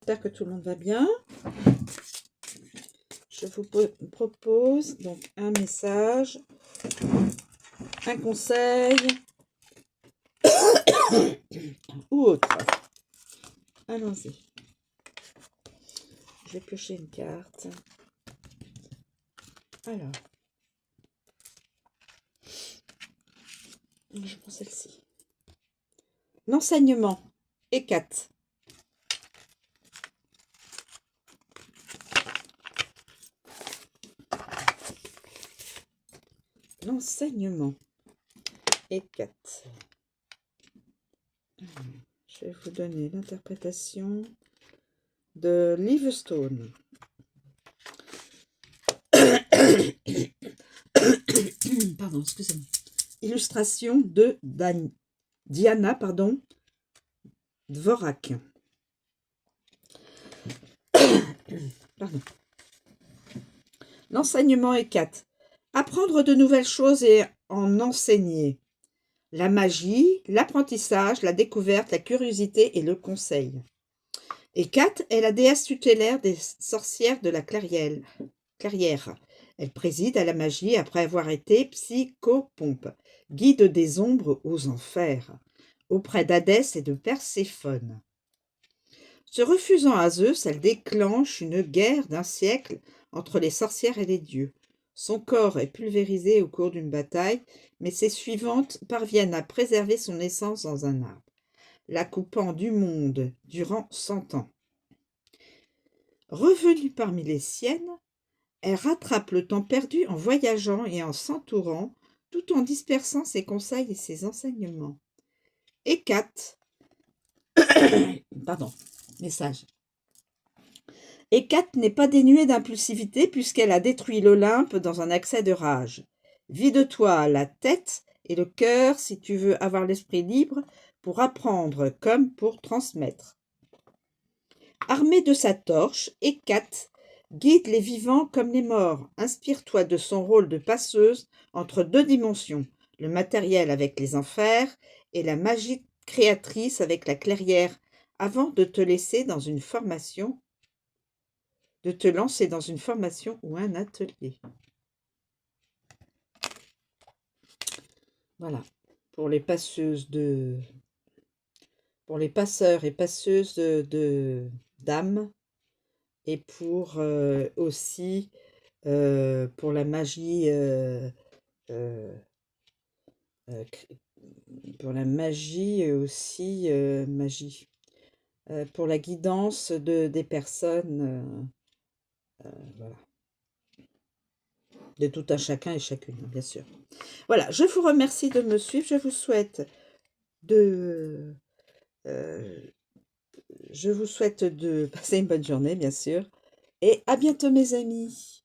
J'espère que tout le monde va bien. Je vous propose donc un message, un conseil ou autre. Allons-y. Je vais piocher une carte. Alors, je prends celle-ci. L'enseignement. Et 4. L'enseignement. Et 4. Je vais vous donner l'interprétation de Livingstone. Pardon, excusez-moi. Illustration de Diana, Dvorak. Pardon. L'enseignement est 4. Apprendre de nouvelles choses et en enseigner. La magie, l'apprentissage, la découverte, la curiosité et le conseil. Et 4 est la déesse tutélaire des sorcières de la clairière. Elle préside à la magie après avoir été psychopompe, guide des ombres aux enfers, auprès d'Hadès et de Perséphone. Se refusant à Zeus, elle déclenche une guerre d'1 siècle entre les sorcières et les dieux. Son corps est pulvérisé au cours d'une bataille, mais ses suivantes parviennent à préserver son essence dans un arbre, la coupant du monde durant 100 ans. Revenue parmi les siennes, elle rattrape le temps perdu en voyageant et en s'entourant, tout en dispersant ses conseils et ses enseignements. Hécate, message. Hécate n'est pas dénuée d'impulsivité puisqu'elle a détruit l'Olympe dans un accès de rage. Vide-toi la tête et le cœur si tu veux avoir l'esprit libre pour apprendre comme pour transmettre. Armée de sa torche, Hécate guide les vivants comme les morts. Inspire-toi de son rôle de passeuse entre 2 dimensions, le matériel avec les enfers et la magie créatrice avec la clairière, avant de te lancer dans une formation ou un atelier. Voilà, pour les passeurs et passeuses d'âme, et pour aussi pour la magie pour la magie aussi pour la guidance des personnes, voilà, de tout un chacun et chacune, bien sûr. Voilà, je vous remercie de me suivre, je vous souhaite de passer une bonne journée, bien sûr, et à bientôt mes amis.